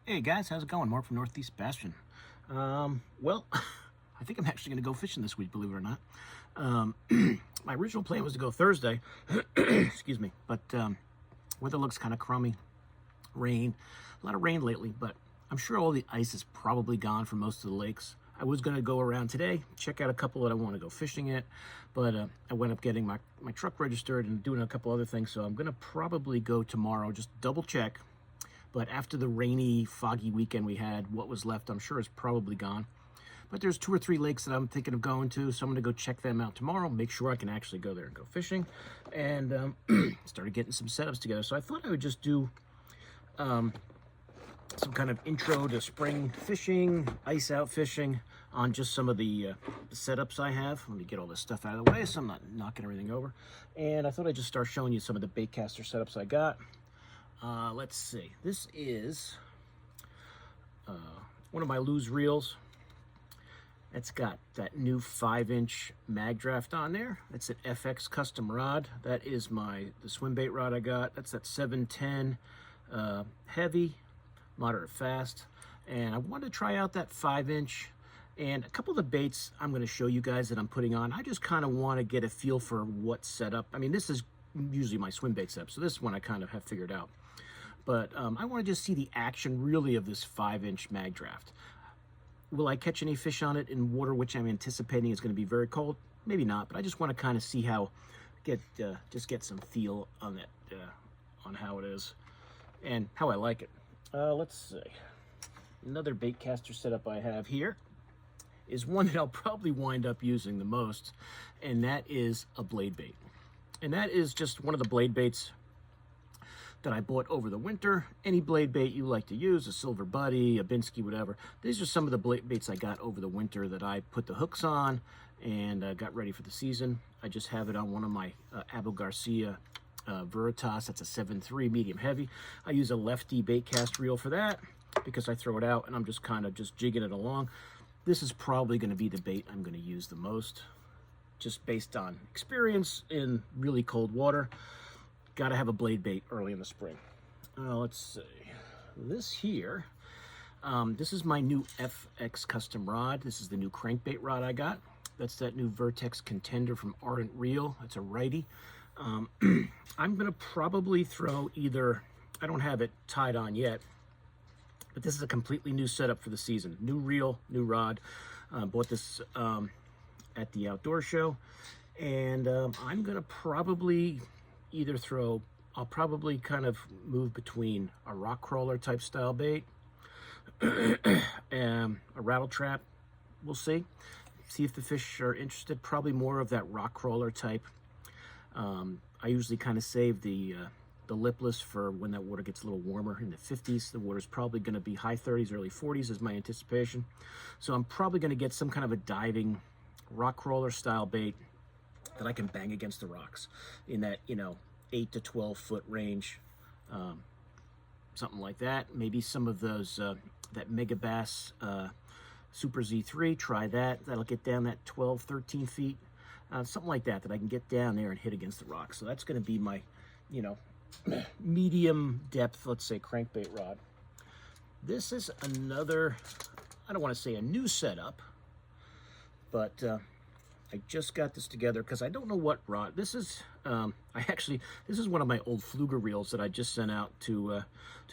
Hey guys, how's it going? Mark from Northeast Bastion. Well, I think I'm actually going to go fishing this week, believe it or not. My original plan was to go Thursday, excuse me, but weather looks kind of crummy. Rain, a lot of rain lately, but I'm sure all the ice is probably gone from most of the lakes. I was going to go around today, check out a couple that I want to go fishing at, but I went up getting my truck registered and doing a couple other things, so I'm going to probably go tomorrow, just double check. But after the rainy, foggy weekend we had, what was left, I'm sure is probably gone. But there's 2 or 3 lakes that I'm thinking of going to, so I'm going to go check them out tomorrow, make sure I can actually go there and go fishing. And started getting some setups together. So I thought I would just do some kind of intro to spring fishing, ice out fishing, on just some of the setups I have. Let me get all this stuff out of the way so I'm not knocking everything over. And I thought I'd just start showing you some of the baitcaster setups I got. Let's see. This is one of my loose reels. It's got that new 5-inch mag draft on there. It's an FX custom rod. That is the Swimbait rod I got. That's that 710 heavy, moderate fast. And I wanted to try out that 5-inch. And a couple of the baits I'm going to show you guys that I'm putting on, I just kind of want to get a feel for what setup. I mean, this is usually my swim bait setup, so this one I kind of have figured out. But I want to just see the action really of this 5-inch mag draft. Will I catch any fish on it in water which I'm anticipating is going to be very cold? Maybe not, but I just want to kind of see how, just get some feel on that, on how it is and how I like it. Let's see. Another baitcaster setup I have here is one that I'll probably wind up using the most, and that is a blade bait. And that is just one of the blade baits that I bought over the winter. Any blade bait you like to use, a Silver Buddy, a Binsky, whatever. These are some of the blade baits I got over the winter that I put the hooks on and got ready for the season. I just have it on one of my Abu Garcia Veritas. That's a 7.3 medium heavy. I use a lefty bait cast reel for that because I throw it out and I'm just kind of just jigging it along. This is probably going to be the bait I'm going to use the most, just based on experience in really cold water. Got to have a blade bait early in the spring. Let's see. This here, this is my new FX custom rod. This is the new crankbait rod I got. That's that new Vertex Contender from Ardent Reel. It's a righty. I'm going to probably throw either, I don't have it tied on yet, but this is a completely new setup for the season. New reel, new rod. Bought this at the outdoor show. And I'm going to probably either throw, I'll probably kind of move between a rock crawler type style bait, and a rattle trap. We'll see if the fish are interested. Probably more of that rock crawler type. I usually kind of save the lipless for when that water gets a little warmer in the 50s. The water's probably going to be high 30s, early 40s is my anticipation. So I'm probably going to get some kind of a diving rock crawler style bait that I can bang against the rocks in that, 8 to 12 foot range, something like that. Maybe some of those, that Mega Bass Super Z3, try that. That'll get down that 12, 13 feet, something like that I can get down there and hit against the rocks. So that's going to be my, medium depth, let's say, crankbait rod. This is another, I don't want to say a new setup, but I just got this together because I don't know what rod. This is, this is one of my old Fluger reels that I just sent out to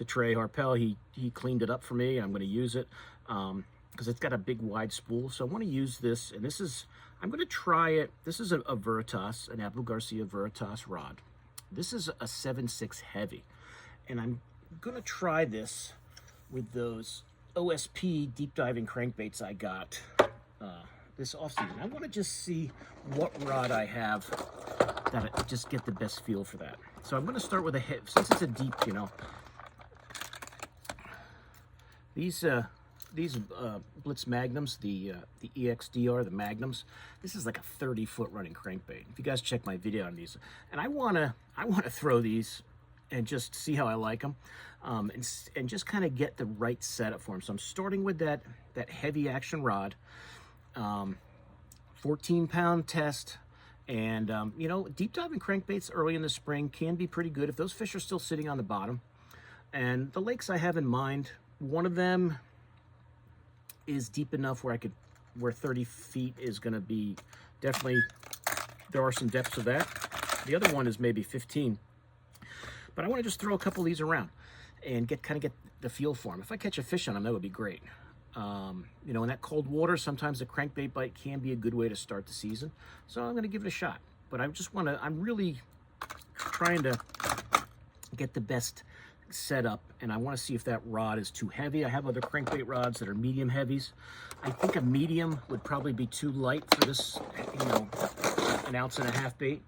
Trey Harpel. He cleaned it up for me, and I'm going to use it because it's got a big wide spool. So I want to use this, and this is, I'm going to try it. This is a Veritas, an Abu Garcia Veritas rod. This is a 7.6 heavy, and I'm going to try this with those OSP deep diving crankbaits I got this off-season. I want to just see what rod I have that I just get the best feel for that. So I'm going to start with a hit, since it's a deep, these Blitz Magnums, the EXDR, the Magnums, this is like a 30-foot running crankbait. If you guys check my video on these, and I want to throw these and just see how I like them, and just kind of get the right setup for them. So I'm starting with that heavy action rod, 14-pound test, and deep diving crankbaits early in the spring can be pretty good if those fish are still sitting on the bottom. And the lakes I have in mind, one of them is deep enough where where 30 feet is going to be definitely, there are some depths of that. The other one is maybe 15. But I want to just throw a couple of these around and kind of get the feel for them. If I catch a fish on them, that would be great. You know, in that cold water, sometimes a crankbait bite can be a good way to start the season. So I'm going to give it a shot. But I just want to, I'm really trying to get the best setup, and I want to see if that rod is too heavy. I have other crankbait rods that are medium heavies. I think a medium would probably be too light for this, you know, 1.5 ounce bait.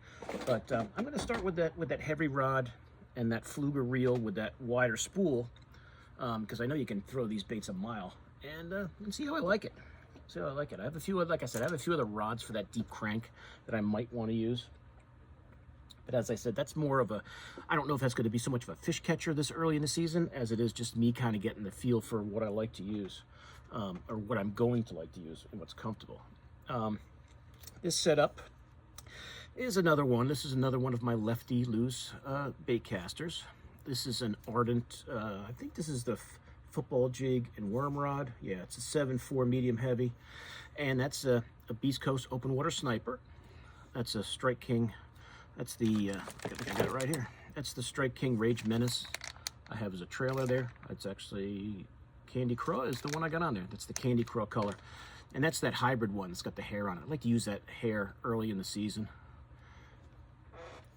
But I'm going to start with that heavy rod and that Fluger reel with that wider spool, because I know you can throw these baits a mile, and see how I like it. See how I like it. I have a few, like I said, I have a few other rods for that deep crank that I might want to use. But as I said, that's more of a, I don't know if that's going to be so much of a fish catcher this early in the season as it is just me kind of getting the feel for what I like to use, or what I'm going to like to use and what's comfortable. This setup is another one. This is another one of my lefty loose bait casters. This is an Ardent, I think this is the football jig and worm rod. Yeah, it's a 7.4 medium heavy. And that's a Beast Coast open water sniper. That's a Strike King. That's the, I think I got it right here. That's the Strike King Rage Menace. I have as a trailer there. It's actually Candy Craw is the one I got on there. That's the Candy Craw color. And that's that hybrid one that's got the hair on it. I like to use that hair early in the season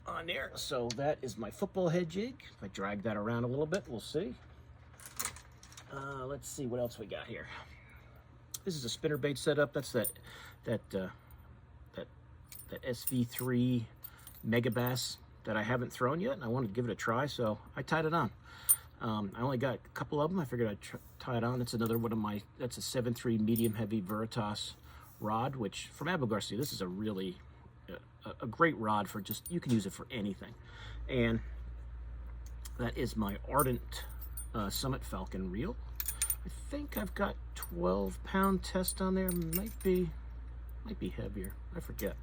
on there. So that is my football head jig. If I drag that around a little bit, we'll see. Let's see what else we got here. This is a spinnerbait setup. That's that SV3 Mega Bass that I haven't thrown yet, and I wanted to give it a try, so I tied it on. I only got a couple of them. I figured I'd tie it on. That's another one of my, that's a 7.3 medium heavy Veritas rod, which from Abu Garcia, this is a really a great rod for just, you can use it for anything. And that is my Ardent Summit Falcon reel. I think I've got 12-pound test on there. Might be heavier. I forget.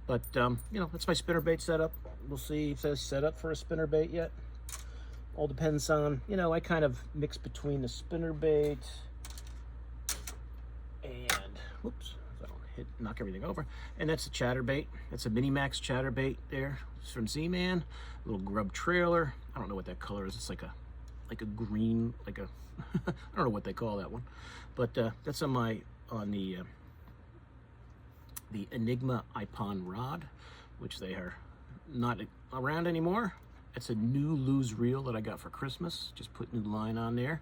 But you know, that's my spinnerbait setup. We'll see if that's set up for a spinnerbait yet. All depends on, you know, I kind of mix between the spinnerbait and, whoops, I don't knock everything over. And that's a chatterbait. That's a Mini Max chatterbait there. It's from Z-Man. A little grub trailer. I don't know what that color is. It's like a green, like a I don't know what they call that one. But that's on the Enigma Ipon rod, which they are not around anymore. It's a new Lose reel that I got for Christmas. Just put new line on there.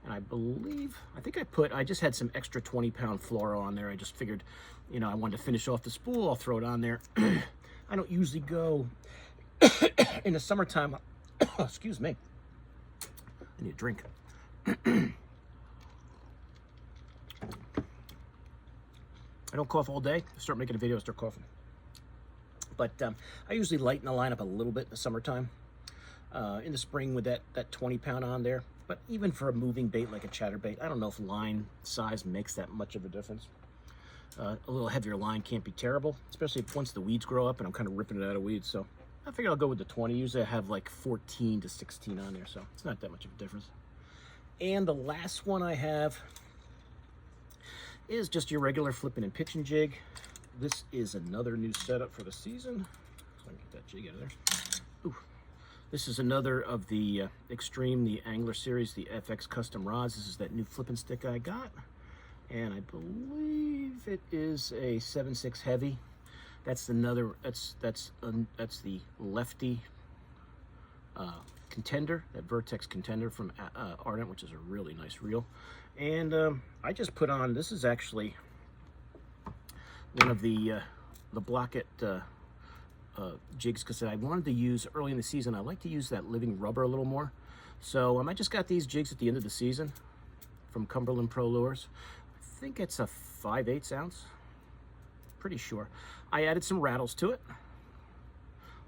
And I just had some extra 20-pound fluoro on there. I just figured, you know, I wanted to finish off the spool. I'll throw it on there. I don't usually go in the summertime. Excuse me. I need a drink. I don't cough all day. I start making a video, I start coughing. But I usually lighten the line up a little bit in the summertime. In the spring with that 20-pound on there. But even for a moving bait like a chatterbait, I don't know if line size makes that much of a difference. A little heavier line can't be terrible, especially once the weeds grow up and I'm kind of ripping it out of weeds. So I figure I'll go with the 20. Usually I have like 14 to 16 on there, so it's not that much of a difference. And the last one I have is just your regular flipping and pitching jig. This is another new setup for the season. So I can get that jig out of there. Ooh. This is another of the Extreme, the Angler Series, the FX Custom rods. This is that new flipping stick I got. And I believe it is a 7.6 heavy. That's another, that's the lefty Contender, that Vertex Contender from Ardent, which is a really nice reel. And I just put on, this is actually one of the Blocket jigs, because I wanted to use early in the season. I like to use that living rubber a little more. So I just got these jigs at the end of the season from Cumberland Pro Lures. I think it's a 5/8 ounce, pretty sure. I added some rattles to it.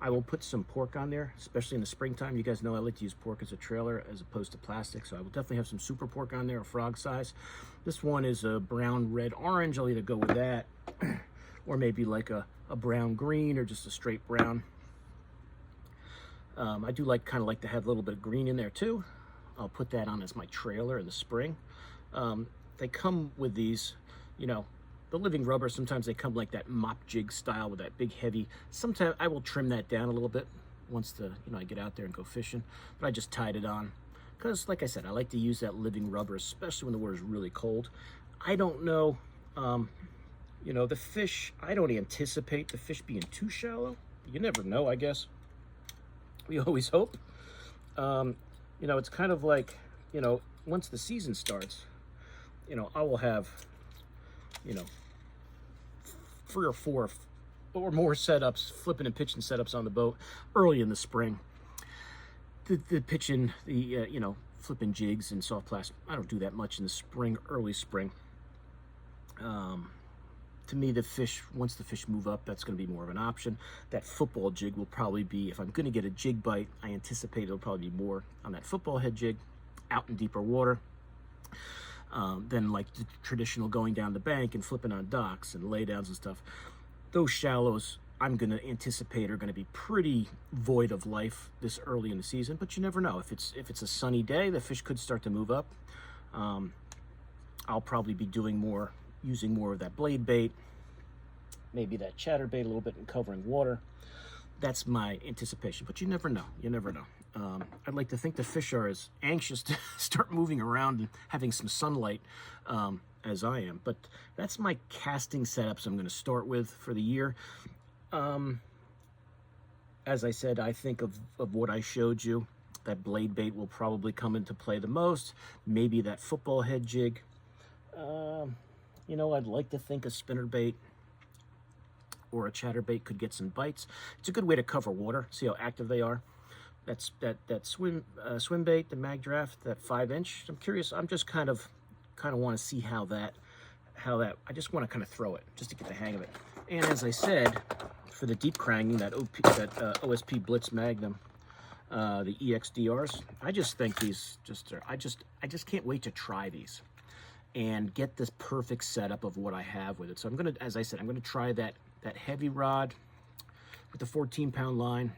I will put some pork on there, especially in the springtime. You guys know I like to use pork as a trailer as opposed to plastic, so I will definitely have some super pork on there, a frog size. This one is a brown, red, orange. I'll either go with that or maybe like a brown green or just a straight brown. I do kind of like to have a little bit of green in there too. I'll put that on as my trailer in the spring. They come with these, you know, the living rubber. Sometimes they come like that mop jig style with that big heavy. Sometimes I will trim that down a little bit once I get out there and go fishing, but I just tied it on because, like I said, I like to use that living rubber, especially when the water is really cold. I don't know, you know, the fish, I don't anticipate the fish being too shallow. You never know, I guess. We always hope. You know, it's kind of like, you know, once the season starts, you know, I will have, you know, 3 or 4 or more setups, flipping and pitching setups on the boat early in the spring. The pitching, you know, flipping jigs and soft plastic, I don't do that much in the spring, early spring. To me, the fish, once the fish move up, that's going to be more of an option. That football jig will probably be, if I'm going to get a jig bite, I anticipate it'll probably be more on that football head jig, out in deeper water, than like the traditional going down the bank and flipping on docks and laydowns and stuff. Those shallows, I'm going to anticipate are going to be pretty void of life this early in the season, but you never know. If it's a sunny day, the fish could start to move up. I'll probably be using more of that blade bait, maybe that chatterbait a little bit, and covering water. That's my anticipation, but you never know. You never know. I'd like to think the fish are as anxious to start moving around and having some sunlight as I am. But that's my casting setups I'm going to start with for the year. As I said, I think of what I showed you, that blade bait will probably come into play the most. Maybe that football head jig. You know, I'd like to think a spinnerbait or a chatterbait could get some bites. It's a good way to cover water, see how active they are. That's that Swimbait, the mag draft, that 5-inch. I'm curious. I'm just kind of want to see how that. I just want to kind of throw it just to get the hang of it. And as I said, for the deep cranking, that OSP Blitz Magnum, the EXDRs, I just think these I just can't wait to try these and get this perfect setup of what I have with it. So I'm gonna, as I said, I'm gonna try that heavy rod with the 14-pound line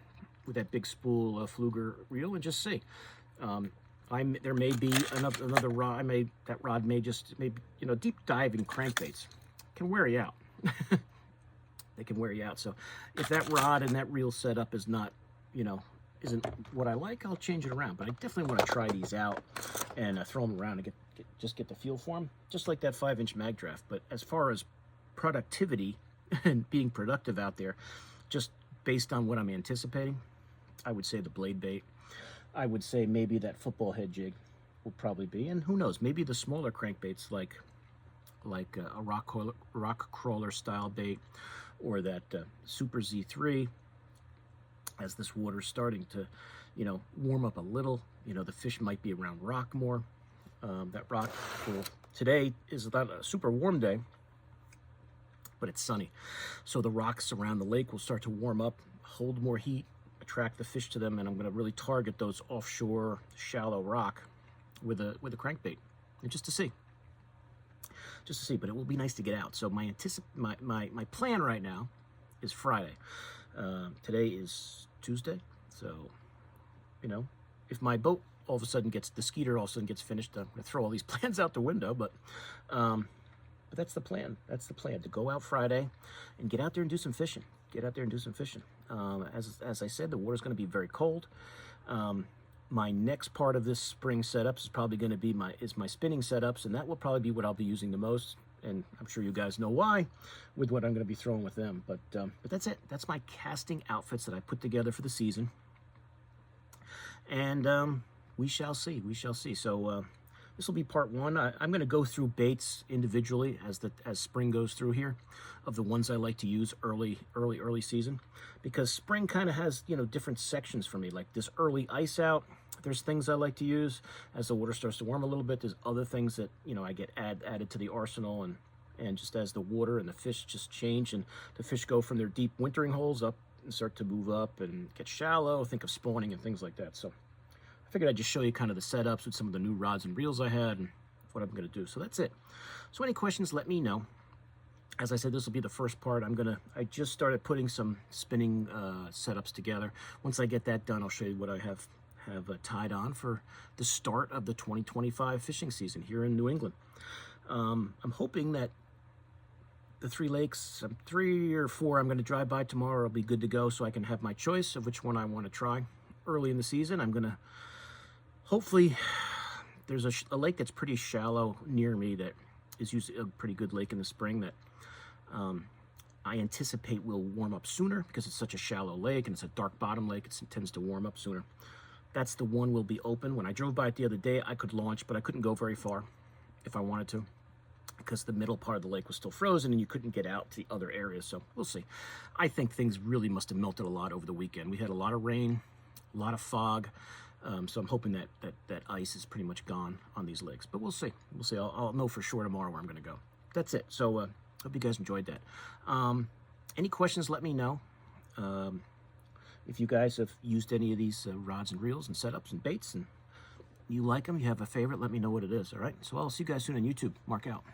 with that big spool Fluger reel and just see. There may be another rod. That rod may you know, deep diving crankbaits can wear you out. They can wear you out. So if that rod and that reel setup is not, you know, isn't what I like, I'll change it around. But I definitely want to try these out and throw them around and just get the feel for them, just like that 5-inch mag draft. But as far as productivity and being productive out there, just based on what I'm anticipating, I would say the blade bait. I would say maybe that football head jig will probably be, and who knows, maybe the smaller crankbaits like a rock crawler style bait, or that Super Z3. As this water's starting to, you know, warm up a little, you know, the fish might be around rock more. That rock pool today is not a super warm day, but it's sunny. So the rocks around the lake will start to warm up, hold more heat, attract the fish to them, and I'm going to really target those offshore shallow rock with a crankbait, and just to see. But it will be nice to get out. So my plan right now is Friday. Today is Tuesday, so, you know, if my boat all of a sudden the skeeter all of a sudden gets finished, I'm going to throw all these plans out the window, but that's the plan. That's the plan, to go out Friday and get out there and do some fishing. As I said, the water's going to be very cold. My next part of this spring setups is probably going to be my spinning setups, and that will probably be what I'll be using the most. And I'm sure you guys know why, with what I'm going to be throwing with them. But that's it. That's my casting outfits that I put together for the season. And we shall see. So this will be part 1. I'm going to go through baits individually as spring goes through here, of the ones I like to use early season, because spring kind of has, you know, different sections for me. Like this early ice out, there's things I like to use. As the water starts to warm a little bit, there's other things that, you know, I get added to the arsenal, and just as the water and the fish just change, and the fish go from their deep wintering holes up and start to move up and get shallow, think of spawning and things like that. So I figured I'd just show you kind of the setups with some of the new rods and reels I had and what I'm going to do. So that's it. So any questions, let me know. As I said, this will be the first part. I just started putting some spinning setups together. Once I get that done, I'll show you what I have have tied on for the start of the 2025 fishing season here in New England. I'm hoping that the 3 lakes, 3 or 4 I'm going to drive by tomorrow, will be good to go, so I can have my choice of which one I want to try early in the season. I'm going to, hopefully, there's a lake that's pretty shallow near me that is usually a pretty good lake in the spring that I anticipate will warm up sooner because it's such a shallow lake and it's a dark bottom lake. It tends to warm up sooner. That's the one will be open. When I drove by it the other day, I could launch, but I couldn't go very far if I wanted to, because the middle part of the lake was still frozen and you couldn't get out to the other areas. So we'll see. I think things really must have melted a lot over the weekend. We had a lot of rain, a lot of fog. So I'm hoping that ice is pretty much gone on these lakes, but we'll see. We'll see. I'll know for sure tomorrow where I'm going to go. That's it. So hope you guys enjoyed that. Any questions, let me know. If you guys have used any of these rods and reels and setups and baits and you like them, you have a favorite, let me know what it is. All right. So I'll see you guys soon on YouTube. Mark out.